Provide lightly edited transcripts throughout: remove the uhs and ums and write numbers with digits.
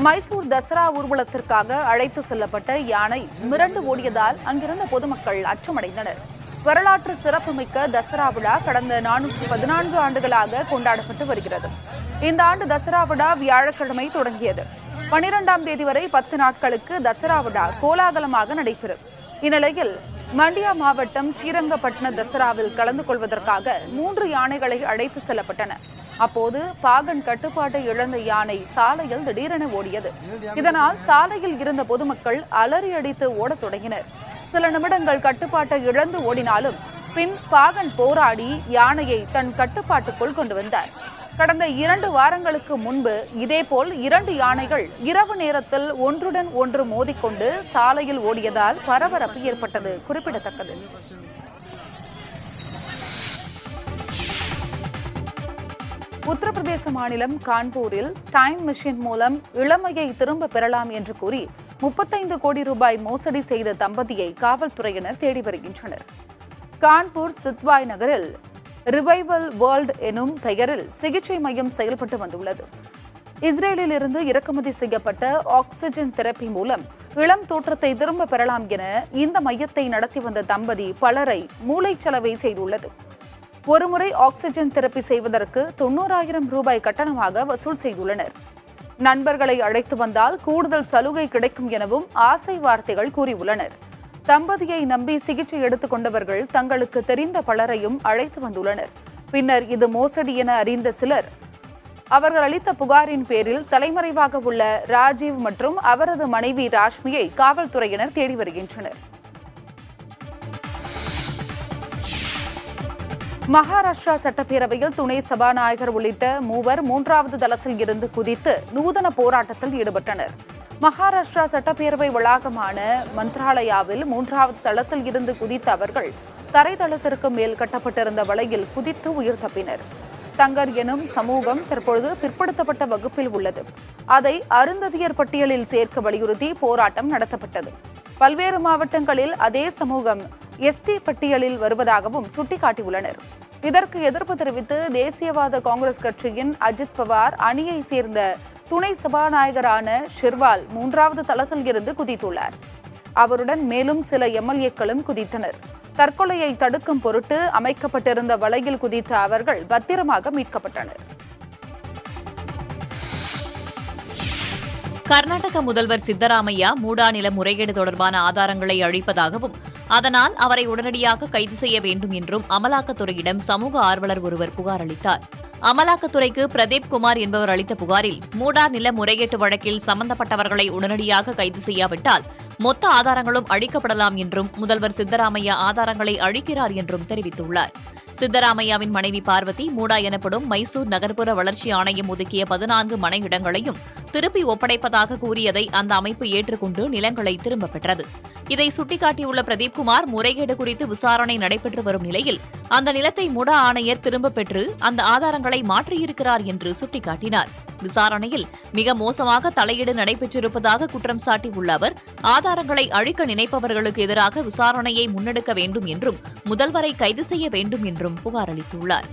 மைசூர் தசரா ஊர்வலத்திற்காக அழைத்து செல்லப்பட்ட யானை மிரண்டு ஓடியதால் அங்கிருந்த பொதுமக்கள் அச்சமடைந்தனர். வரலாற்று சிறப்புமிக்க தசரா விழா கடந்த 414 ஆண்டுகளாக கொண்டாடப்பட்டு வருகிறது. இந்த ஆண்டு தசரா விழா வியாழக்கிழமை தொடங்கியது. 12ஆம் தேதி வரை 10 நாட்களுக்கு தசரா விழா கோலாகலமாக நடைபெறும். இந்நிலையில் மண்டியா மாவட்டம் ஸ்ரீரங்கப்பட்டின தசராவில் கலந்து கொள்வதற்காக 3 யானைகளை அழைத்து செல்லப்பட்டன. அப்போது பாகன் கட்டுப்பாட்டை இழந்த யானை சாலையில் திடீரென ஓடியது. இதனால் சாலையில் இருந்த பொதுமக்கள் அலறி அடித்து ஓடத் தொடங்கினர். சில நிமிடங்கள் கட்டுப்பாட்டை இழந்து ஓடினாலும் பின் பாகன் போராடி யானையை தன் கட்டுப்பாட்டுக்குள் கொண்டு வந்தார். கடந்த 2 வாரங்களுக்கு முன்பு இதேபோல் 2 யானைகள் இரவு நேரத்தில் ஒன்றுடன் ஒன்று மோதிக்கொண்டு சாலையில் ஓடியதால் பரபரப்பு ஏற்பட்டது குறிப்பிடத்தக்கது. உத்தரப்பிரதேச மாநிலம் கான்பூரில் டைம் மிஷின் மூலம் இளமையை திரும்ப பெறலாம் என்று கூறி 35 கோடி ரூபாய் மோசடி செய்த தம்பதியை காவல்துறையினர் தேடி வருகின்றனர். கான்பூர் சித்வாய் நகரில் ரிவைவல் வேர்ல்ட் எனும் பெயரில் சிகிச்சை மையம் செயல்பட்டு வந்துள்ளது. இஸ்ரேலில் இருந்து இறக்குமதி செய்யப்பட்ட ஆக்சிஜன் தெரப்பி மூலம் இளம் தோற்றத்தை திரும்ப பெறலாம் என இந்த மையத்தை நடத்தி வந்த தம்பதி பலரை மூளைச்சலவை செய்துள்ளது. ஒருமுறை ஆக்சிஜன் தெரப்பி செய்வதற்கு 90,000 ரூபாய் கட்டணமாக வசூல் செய்துள்ளனர். நண்பர்களை அழைத்து வந்தால் கூடுதல் சலுகை கிடைக்கும் எனவும் ஆசை வார்த்தைகள் கூறியுள்ளனர். தம்பதியை நம்பி சிகிச்சை எடுத்துக் கொண்டவர்கள் தங்களுக்கு தெரிந்த பலரையும் அழைத்து வந்துள்ளனர். பின்னர் இது மோசடி என அறிந்த சிலர் அவர்கள் அளித்த புகாரின் பேரில் தலைமறைவாக உள்ள ராஜீவ் மற்றும் அவரது மனைவி ராஷ்மியை காவல்துறையினர் தேடி வருகின்றனர். மகாராஷ்டிரா சட்டப்பேரவையில் துணை சபாநாயகர் உள்ளிட்ட 3வது தளத்தில் இருந்து குதித்து நூதன போராட்டத்தில் ஈடுபட்டனர். மகாராஷ்டிரா சட்டப்பேரவை வளாகமான மந்த்ராலயாவில் 3வது தளத்தில் இருந்து குதித்த அவர்கள் தரைதளத்திற்கு மேல் கட்டப்பட்டிருந்த வலையில் குதித்து உயிர் தப்பினர். தங்கர் எனும் சமூகம் தற்பொழுது பிற்படுத்தப்பட்ட வகுப்பில் உள்ளது. அதை அருந்ததியர் பட்டியலில் சேர்க்க வலியுறுத்தி போராட்டம் நடத்தப்பட்டது. பல்வேறு மாவட்டங்களில் அதே சமூகம் எஸ்டி பட்டியலில் வருவதாகவும் சுட்டிக்காட்டியுள்ளனர். இதற்கு எதிர்ப்பு தெரிவித்து தேசியவாத காங்கிரஸ் கட்சியின் அஜித் பவார் அணியை சேர்ந்த துணை சபாநாயகரான ஷிர்வால் 3வது தளத்தில் இருந்து குதித்துள்ளார். அவருடன் மேலும் சில எம்எல்ஏக்களும் குதித்தனர். தற்கொலையை தடுக்கும் பொருட்டு அமைக்கப்பட்டிருந்த வலையில் குதித்த அவர்கள் பத்திரமாக மீட்கப்பட்டனர். கர்நாடக முதல்வர் சித்தராமையா மூடா நில முறைகேடு தொடர்பான ஆதாரங்களை அழிப்பதாகவும் அதனால் அவரை உடனடியாக கைது செய்ய வேண்டும் என்றும் அமலாக்கத்துறையிடம் சமூக ஆர்வலர் ஒருவர் புகார் அளித்தார். அமலாக்கத்துறைக்கு பிரதீப் குமார் என்பவர் அளித்த புகாரில் மூடா நில முறைகேட்டு வழக்கில் சம்பந்தப்பட்டவர்களை உடனடியாக கைது செய்யாவிட்டால் மொத்த ஆதாரங்களும் அழிக்கப்படலாம் என்றும் முதல்வர் சித்தராமையா ஆதாரங்களை அழிக்கிறார் என்றும் தெரிவித்துள்ளார். சித்தராமையாவின் மனைவி பார்வதி மூடா எனப்படும் மைசூர் நகர்ப்புற வளர்ச்சி ஆணையம் ஒதுக்கிய 14 மனை இடங்களையும் திருப்பி ஒப்படைப்பதாக கூறியதை அந்த அமைப்பு ஏற்றுக்கொண்டு நிலங்களை திரும்பப் பெற்றது. இதை சுட்டிக்காட்டியுள்ள பிரதீப் குமார் முறைகேடு குறித்து விசாரணை நடைபெற்று வரும் நிலையில் அந்த நிலத்தை மூடா ஆணையர் திரும்பப் பெற்று அந்த ஆதாரங்களை மாற்றியிருக்கிறார் என்று சுட்டிக்காட்டினார். விசாரணையில் மிக மோசமாக தலையீடு நடைபெற்றிருப்பதாக குற்றம் சாட்டியுள்ள அவர் ஆதாரங்களை அழிக்க நினைப்பவர்களுக்கு எதிராக விசாரணையை முன்னெடுக்க வேண்டும் என்றும் முதல்வரை கைது செய்ய வேண்டும் என்றும் புகார் அளித்துள்ளார்.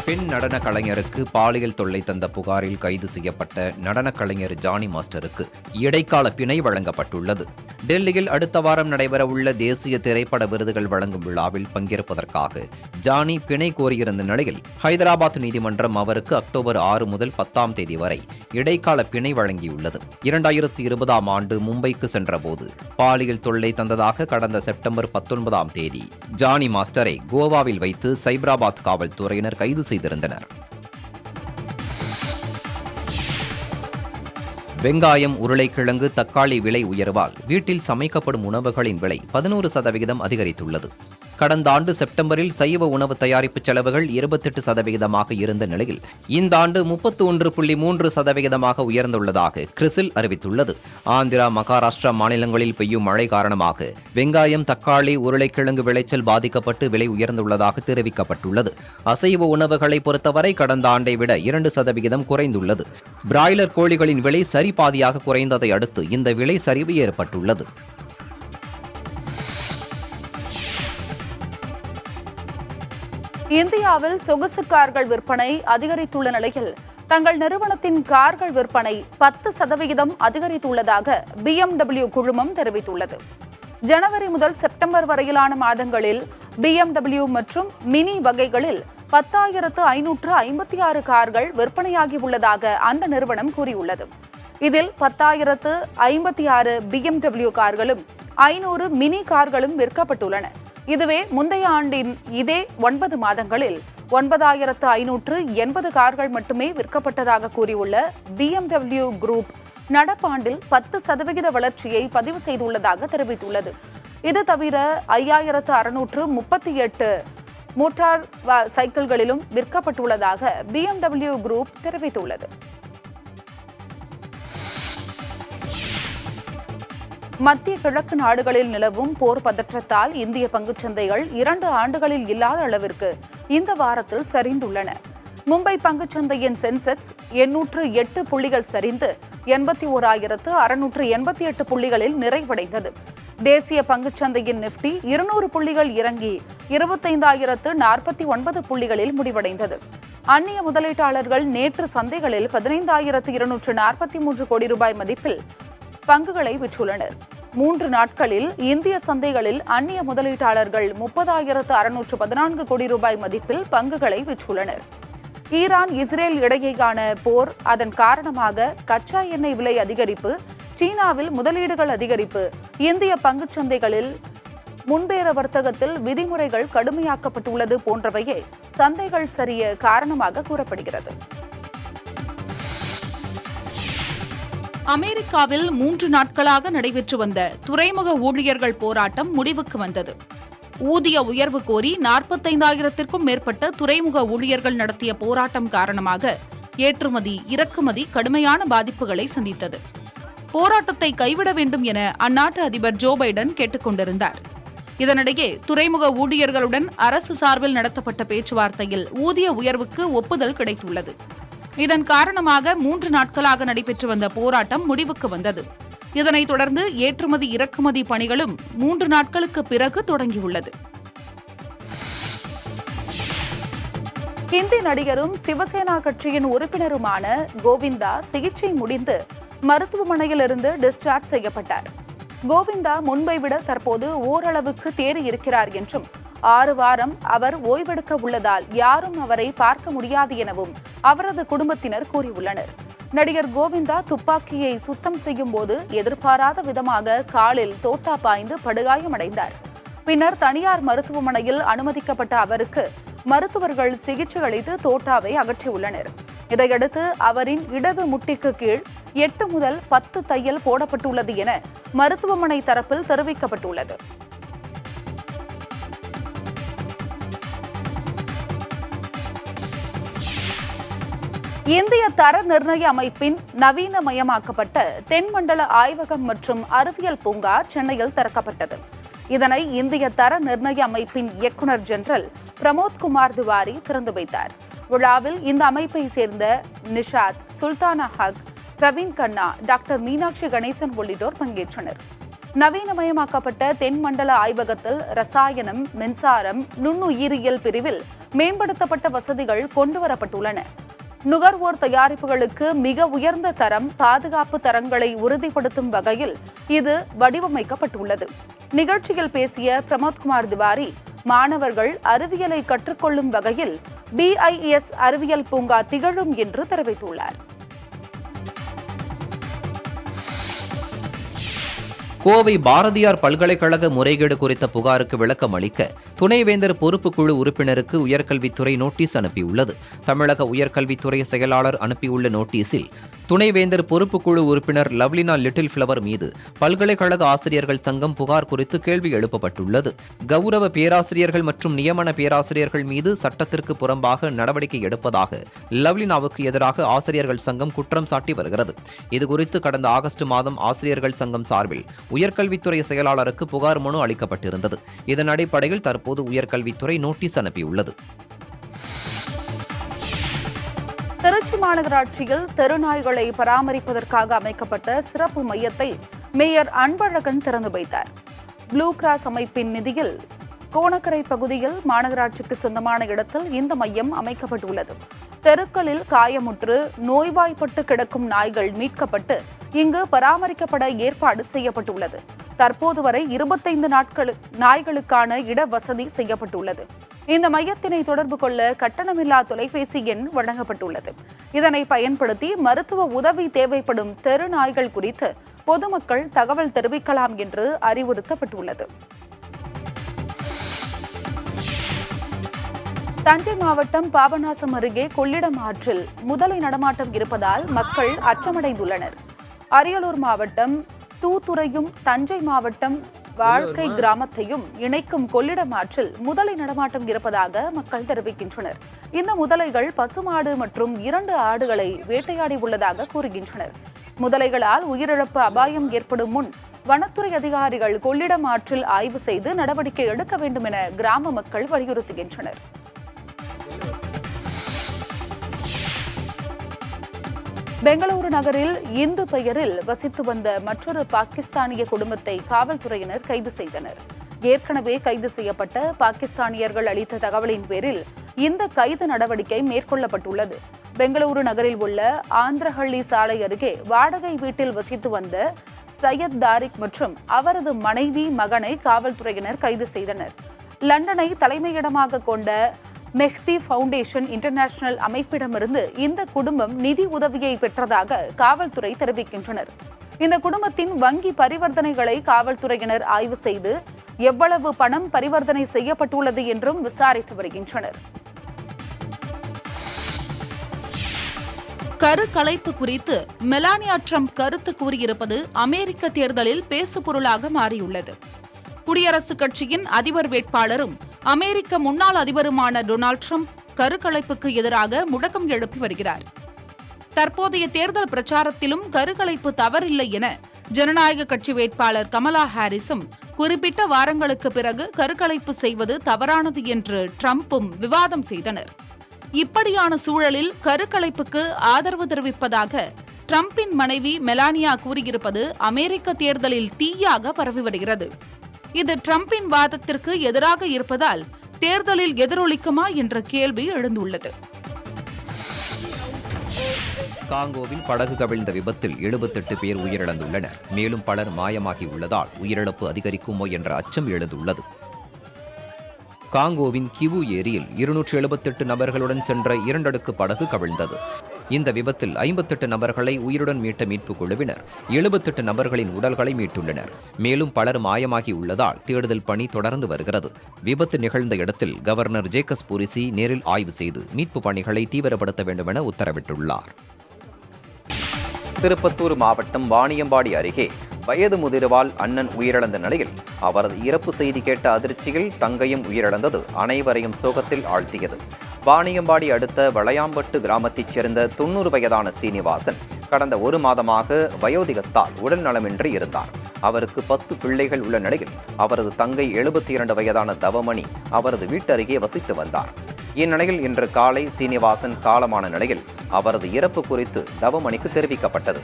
பெண் நடன கலைஞருக்கு பாலியல் தொல்லை தந்த புகாரில் கைது செய்யப்பட்ட நடன கலைஞர் ஜானி மாஸ்டருக்கு இடைக்கால பிணை வழங்கப்பட்டுள்ளது. டெல்லியில் அடுத்த வாரம் நடைபெறவுள்ள தேசிய திரைப்பட விருதுகள் வழங்கும் விழாவில் பங்கேற்பதற்காக ஜானி பிணை கோரியிருந்த நிலையில் ஹைதராபாத் நீதிமன்றம் அவருக்கு அக்டோபர் 6 முதல் 10ஆம் தேதி வரை இடைக்கால பிணை வழங்கியுள்ளது. 2020ஆம் ஆண்டு மும்பைக்கு சென்றபோது பாலியல் தொல்லை தந்ததாக கடந்த செப்டம்பர் 19ஆம் தேதி ஜானி மாஸ்டரை கோவாவில் வைத்து சைபராபாத் காவல்துறையினர் கைது செய்திருந்தனர். வெங்காயம், உருளைக்கிழங்கு, தக்காளி விலை உயர்வால் வீட்டில் சமைக்கப்படும் உணவுகளின் விலை 11% அதிகரித்துள்ளது. கடந்த ஆண்டு செப்டம்பரில் சைவ உணவு தயாரிப்பு செலவுகள் 28% இருந்த நிலையில் இந்த ஆண்டு 31.3% உயர்ந்துள்ளதாக கிறிசில் அறிவித்துள்ளது. ஆந்திரா, மகாராஷ்டிரா மாநிலங்களில் பெய்யும் மழை காரணமாக வெங்காயம், தக்காளி, உருளைக்கிழங்கு விளைச்சல் பாதிக்கப்பட்டு விலை உயர்ந்துள்ளதாக தெரிவிக்கப்பட்டுள்ளது. அசைவ உணவுகளை பொறுத்தவரை கடந்த ஆண்டை விட 2% குறைந்துள்ளது. பிராய்லர் கோழிகளின் விலை சரிபாதியாக குறைந்ததை அடுத்து இந்த விலை சரிவு ஏற்பட்டுள்ளது. இந்தியாவில் சொகுசு கார்கள் விற்பனை அதிகரித்துள்ள நிலையில் தங்கள் நிறுவனத்தின் கார்கள் விற்பனை 10% அதிகரித்துள்ளதாக BMW குழுமம் தெரிவித்துள்ளது. ஜனவரி முதல் செப்டம்பர் வரையிலான மாதங்களில் BMW மற்றும் மினி வகைகளில் 10,556 கார்கள் விற்பனையாகியுள்ளதாக அந்த நிறுவனம் கூறியுள்ளது. இதில் 10,056 BMW கார்களும் 500 மினி கார்களும் விற்கப்பட்டுள்ளன. இதுவே முந்தைய ஆண்டின் இதே 9 மாதங்களில் 9,580 கார்கள் மட்டுமே விற்கப்பட்டதாக கூறியுள்ள BMW குரூப் நடப்பாண்டில் 10% வளர்ச்சியை பதிவு செய்துள்ளதாக தெரிவித்துள்ளது. இது தவிர 5,638 மோட்டார் சைக்கிள்களிலும் விற்கப்பட்டுள்ளதாக BMW குரூப் தெரிவித்துள்ளது. மத்திய கிழக்கு நாடுகளில் நிலவும் போர் பதற்றத்தால் இந்திய பங்குச்சந்தைகள் 2 ஆண்டுகளில் இல்லாத அளவிற்கு இந்த வாரத்தில் சரிந்துள்ளன. மும்பை பங்குச்சந்தையின் சென்செக்ஸ் 808 புள்ளிகள் சரிந்து 81,688 புள்ளிகளில் நிறைவடைந்தது. தேசிய பங்குச்சந்தையின் நிப்டி 200 புள்ளிகள் இறங்கி 25,049 புள்ளிகளில் முடிவடைந்தது. அந்நிய முதலீட்டாளர்கள் நேற்று சந்தைகளில் 15,243 கோடி ரூபாய் மதிப்பில் பங்குகளை விற்றுள்ளனர். 3 நாட்களில் இந்திய சந்தைகளில் அந்நிய முதலீட்டாளர்கள் 30,614 கோடி ரூபாய் மதிப்பில் பங்குகளை விற்றுள்ளனர். ஈரான் இஸ்ரேல் இடையேயான போர், அதன் காரணமாக கச்சா எண்ணெய் விலை அதிகரிப்பு, சீனாவில் முதலீடுகள் அதிகரிப்பு, இந்திய பங்குச்சந்தைகளில் முன்பேற வர்த்தகத்தில் விதிமுறைகள் கடுமையாக்கப்பட்டுள்ளது போன்றவையே சந்தைகள் சரிய காரணமாக கூறப்படுகிறது. அமெரிக்காவில் 3 நாட்களாக நடைபெற்று வந்த துறைமுக ஊழியர்கள் போராட்டம் முடிவுக்கு வந்தது. ஊதிய உயர்வு கோரி 45,000க்கும் மேற்பட்ட துறைமுக ஊழியர்கள் நடத்திய போராட்டம் காரணமாக ஏற்றுமதி, இறக்குமதி கடுமையான பாதிப்புகளை சந்தித்தது. போராட்டத்தை கைவிட வேண்டும் என அந்நாட்டு அதிபர் ஜோ பைடன் கேட்டுக் கொண்டிருந்தார். இதனிடையே துறைமுக ஊழியர்களுடன் அரசு சார்பில் நடத்தப்பட்ட பேச்சுவார்த்தையில் ஊதிய உயர்வுக்கு ஒப்புதல் கிடைத்துள்ளது. இதன் காரணமாக 3 நாட்களாக நடைபெற்று வந்த போராட்டம் முடிவுக்கு வந்தது. இதனைத் தொடர்ந்து ஏற்றுமதி, இறக்குமதி பணிகளும் 3 நாட்களுக்கு பிறகு தொடங்கியுள்ளது. ஹிந்தி நடிகரும் சிவசேனா கட்சியின் உறுப்பினருமான கோவிந்தா சிகிச்சை முடிந்து மருத்துவமனையிலிருந்து டிஸ்சார்ஜ் செய்யப்பட்டார். கோவிந்தா முன்பை விட தற்போது ஓரளவுக்கு தேறி இருக்கிறார் என்றும் 6 வாரம் அவர் ஓய்வெடுக்க உள்ளதால் யாரும் அவரை பார்க்க முடியாது எனவும் அவரது குடும்பத்தினர் கூறியுள்ளனர். நடிகர் கோவிந்தா துப்பாக்கியை சுத்தம் செய்யும் போது எதிர்பாராத விதமாக காலில் தோட்டா பாய்ந்து படுகாயமடைந்தார். பின்னர் தனியார் மருத்துவமனையில் அனுமதிக்கப்பட்ட அவருக்கு மருத்துவர்கள் சிகிச்சை அளித்து தோட்டாவை அகற்றியுள்ளனர். இதையடுத்து அவரின் இடது முட்டிக்கு கீழ் 8 முதல் 10 தையல் போடப்பட்டுள்ளது என மருத்துவமனை தரப்பில் தெரிவிக்கப்பட்டுள்ளது. இந்திய தர நிர்ணய அமைப்பின் நவீனமயமாக்கப்பட்ட தென்மண்டல ஆய்வகம் மற்றும் அறிவியல் பூங்கா சென்னையில் திறக்கப்பட்டது. இதனை இந்திய தர நிர்ணய அமைப்பின் இயக்குநர் ஜெனரல் பிரமோத்குமார் திவாரி திறந்து வைத்தார். விழாவில் இந்த அமைப்பை சேர்ந்த நிஷாத், சுல்தானா ஹக், பிரவீன் கண்ணா, டாக்டர் மீனாட்சி கணேசன் உள்ளிட்டோர் பங்கேற்றனர். நவீனமயமாக்கப்பட்ட தென்மண்டல ஆய்வகத்தில் ரசாயனம், மின்சாரம், நுண்ணுயிரியல் பிரிவில் மேம்படுத்தப்பட்ட வசதிகள் கொண்டுவரப்பட்டுள்ளன. நுகர்வோர் தயாரிப்புகளுக்கு மிக உயர்ந்த தரம், பாதுகாப்பு தரங்களை உறுதிப்படுத்தும் வகையில் இது வடிவமைக்கப்பட்டுள்ளது. நிகழ்ச்சியில் பேசிய பிரமோத்குமார் திவாரி, மாணவர்கள் அறிவியலை கற்றுக்கொள்ளும் வகையில் BIS அறிவியல் பூங்கா திகழும் என்று தெரிவித்துள்ளார். கோவை பாரதியார் பல்கலைக்கழக முறைகேடு குறித்த புகாருக்கு விளக்கம் அளிக்க துணைவேந்தர் பொறுப்புக்குழு உறுப்பினருக்கு உயர்கல்வித்துறை நோட்டீஸ் அனுப்பியுள்ளது. தமிழக உயர்கல்வித்துறை செயலாளர் அனுப்பியுள்ள நோட்டீஸில் துணைவேந்தர் பொறுப்புக்குழு உறுப்பினர் லவ்லினா லிட்டில் பிளவர் மீது பல்கலைக்கழக ஆசிரியர்கள் சங்கம் புகார் குறித்து கேள்வி எழுப்பப்பட்டுள்ளது. கௌரவ பேராசிரியர்கள் மற்றும் நியமன பேராசிரியர்கள் மீது சட்டத்திற்கு புறம்பாக நடவடிக்கை எடுப்பதாக லவ்லினாவுக்கு எதிராக ஆசிரியர்கள் சங்கம் குற்றம் சாட்டி வருகிறது. இதுகுறித்து கடந்த ஆகஸ்ட் மாதம் ஆசிரியர்கள் சங்கம் சார்பில் உயர்கல்வித்துறை செயலாளருக்கு புகார் மனு அளிக்கப்பட்டிருந்தது. இதன் அடிப்படையில் தற்போது உயர்கல்வித்துறை நோட்டீஸ் அனுப்பியுள்ளது. திருச்சி மாநகராட்சியில் தெருநாய்களை பராமரிப்பதற்காக அமைக்கப்பட்ட சிறப்பு மையத்தை மேயர் அன்பழகன் திறந்து வைத்தார். ப்ளூ கிராஸ் அமைப்பின் நிதியில் கோணக்கரை பகுதியில் மாநகராட்சிக்கு சொந்தமான இடத்தில் இந்த மையம் அமைக்கப்பட்டுள்ளது. தெருக்களில் காயமுற்று நோய்வாய்ப்பட்டு கிடக்கும் நாய்கள் மீட்கப்பட்டு இங்கு பராமரிக்கப்பட ஏற்பாடு செய்யப்பட்டுள்ளது. தற்போது வரை 25 நாய்களுக்கான இட வசதி செய்யப்பட்டுள்ளது. இந்த மையத்தினை தொடர்பு கொள்ள கட்டணமில்லா தொலைபேசி எண் வழங்கப்பட்டுள்ளது. இதனை பயன்படுத்தி மருத்துவ உதவி தேவைப்படும் தெரு நாய்கள் குறித்து பொதுமக்கள் தகவல் தெரிவிக்கலாம் என்று அறிவுறுத்தப்பட்டுள்ளது. தஞ்சை மாவட்டம் பாபநாசம் அருகே கொள்ளிடம் ஆற்றில் முதலை நடமாட்டம் இருப்பதால் மக்கள் அச்சமடைந்துள்ளனர். அரியலூர் மாவட்டம் தூத்துறையும் தஞ்சை மாவட்டம் வாழ்க்கை கிராமத்தையும் இணைக்கும் கொள்ளிடம் ஆற்றில் முதலை நடமாட்டம் இருப்பதாக மக்கள் தெரிவிக்கின்றனர். இந்த முதலைகள் பசுமாடு மற்றும் 2 ஆடுகளை வேட்டையாடி உள்ளதாக கூறுகின்றனர். முதலைகளால் உயிரிழப்பு அபாயம் ஏற்படும் முன் வனத்துறை அதிகாரிகள் கொள்ளிடம் ஆற்றில் ஆய்வு செய்து நடவடிக்கை எடுக்க வேண்டும் என கிராம மக்கள் வலியுறுத்துகின்றனர். பெங்களூரு நகரில் இந்து பெயரில் வசித்து வந்த மற்றொரு பாகிஸ்தானிய குடும்பத்தை காவல்துறையினர் கைது செய்தனர். ஏற்கனவே கைது செய்யப்பட்ட பாகிஸ்தானியர்கள் அளித்த தகவலின் பேரில் இந்த கைது நடவடிக்கை மேற்கொள்ளப்பட்டுள்ளது. பெங்களூரு நகரில் உள்ள ஆந்திரஹள்ளி சாலை அருகே வாடகை வீட்டில் வசித்து வந்த சையத் தாரிக் மற்றும் அவரது மனைவி மகனை காவல்துறையினர் கைது செய்தனர். லண்டனை தலைமையிடமாக கொண்ட மெஹ்தி ஃபவுண்டேஷன் இன்டர்நேஷனல் அமைப்பிடமிருந்து இந்த குடும்பம் நிதி உதவியை பெற்றதாக காவல்துறை தெரிவிக்கின்றனர். இந்த குடும்பத்தின் வங்கி பரிவர்த்தனைகளை காவல்துறையினர் ஆய்வு செய்து எவ்வளவு பணம் பரிவர்த்தனை செய்யப்பட்டுள்ளது என்றும் விசாரித்து வருகின்றனர். கருக்கலைப்பு குறித்து மெலானியா ட்ரம்ப் கருத்து கூறியிருப்பது அமெரிக்க தேர்தலில் பேசுபொருளாக மாறியுள்ளது. குடியரசுக் கட்சியின் அதிபர் வேட்பாளரும் அமெரிக்க முன்னாள் அதிபருமான டொனால்ட் ட்ரம்ப் கருக்கலைப்புக்கு எதிராக முழக்கம் எழுப்பி வருகிறார். தற்போதைய தேர்தல் பிரச்சாரத்திலும் கருக்கலைப்பு தவறில்லை என ஜனநாயக கட்சி வேட்பாளர் கமலா ஹாரிஸும் குறிப்பிட்ட வாரங்களுக்கு பிறகு கருக்கலைப்பு செய்வது தவறானது என்று ட்ரம்பும் விவாதம் செய்தனர். இப்படியான சூழலில் கருக்கலைப்புக்கு ஆதரவு தெரிவிப்பதாக ட்ரம்பின் மனைவி மெலானியா கூறியிருப்பது அமெரிக்க தேர்தலில் தீயாக பரவி வருகிறது. இது ட்ரம்பின் வாதத்திற்கு எதிராக இருப்பதால் தேர்தலில் எதிரொலிக்குமா என்ற கேள்வி எழுந்துள்ளது. காங்கோவில் படகு கவிழ்ந்த விபத்தில் 78 பேர் உயிரிழந்துள்ளனர். மேலும் பலர் மாயமாகி உள்ளதால் உயிரிழப்பு அதிகரிக்குமோ என்ற அச்சம் எழுந்துள்ளது. காங்கோவின் கிவு ஏரியில் 278 நபர்களுடன் சென்ற 2 அடுக்கு படகு கவிழ்ந்தது. இந்த விபத்தில் 58 நபர்களை உயிருடன் மீட்ட மீட்புக் குழுவினர் 78 நபர்களின் உடல்களை மீட்டுள்ளனர். மேலும் பலர் மாயமாகி உள்ளதால் தேடுதல் பணி தொடர்ந்து வருகிறது. விபத்து நிகழ்ந்த இடத்தில் கவர்னர் ஜேக்கப் பூரிசி நேரில் ஆய்வு செய்து மீட்பு பணிகளை தீவிரப்படுத்த வேண்டும் என உத்தரவிட்டுள்ளார். திருப்பத்தூர் மாவட்டம் வாணியம்பாடி அருகே வயது முதிர்வால் அண்ணன் உயிரிழந்த நிலையில் அவரது இறப்பு செய்தி கேட்ட அதிர்ச்சியில் தங்கையும் உயிரிழந்தது அனைவரையும் சோகத்தில் ஆழ்த்தியது. வாணியம்பாடி அடுத்த வளையாம்பட்டு கிராமத்தைச் சேர்ந்த 90 வயதான சீனிவாசன் கடந்த 1 மாதமாக வயோதிகத்தால் உடல் நலமின்றி இருந்தார். அவருக்கு 10 பிள்ளைகள் உள்ள நிலையில் அவரது தங்கை 72 வயதான தவமணி அவரது வீட்டருகே வசித்து வந்தார். இந்நிலையில் இன்று காலை சீனிவாசன் காலமான நிலையில் அவரது இறப்பு குறித்து தவமணிக்கு தெரிவிக்கப்பட்டது.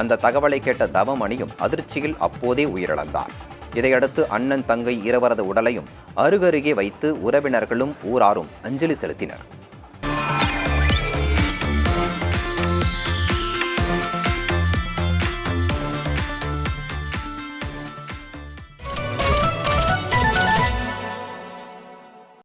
அந்த தகவலை கேட்ட தவமணியும் அதிர்ச்சியில் அப்போதே உயிரிழந்தார். இதையடுத்து அண்ணன் தங்கை இருவரது உடலையும் அருகருகே வைத்து உறவினர்களும் ஊராரும் அஞ்சலி செலுத்தினர்.